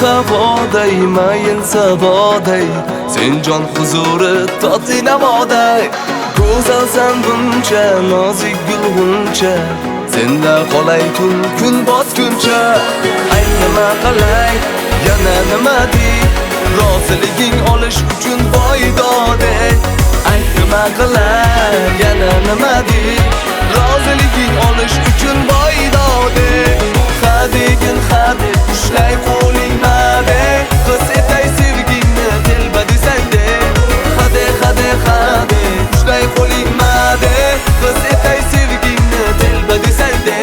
havoday, mayin saboday, sen jon huzuri totli navoday. Go'zalsan buncha, nozik gulg'uncha, senda qolay tun kun botguncha. Ay nima qilay, yana nima dey, roziliging olish uchun boydode. Ay nima qilay, yana nima dey, roziliging olish uchun boydode. Hadegin hade, ushlay qo'ling made, qiz etay sevgingni telba desangde. Hade hade hade, ushlay qo'ling made, qiz etay sevgingni telba desangde.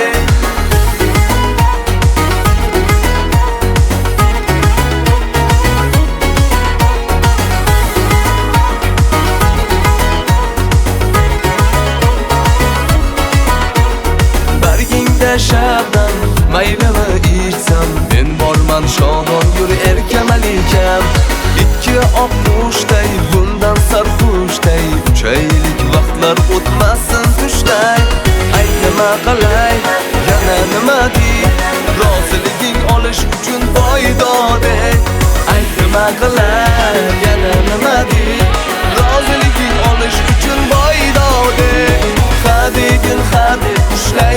Shabdan maylimi ichsam, men borman shodon yur erkamalikam. Ikki oq qushday, bundan sarxushday, 3 oylik vaqtlar o'tmasin tushday. Ay nima qilay, yana nima dey, roziliging olish uchun boydode. Ay nima qilay, yana nima dey, roziliging olish uchun boydode. Hadegin hade, ushlay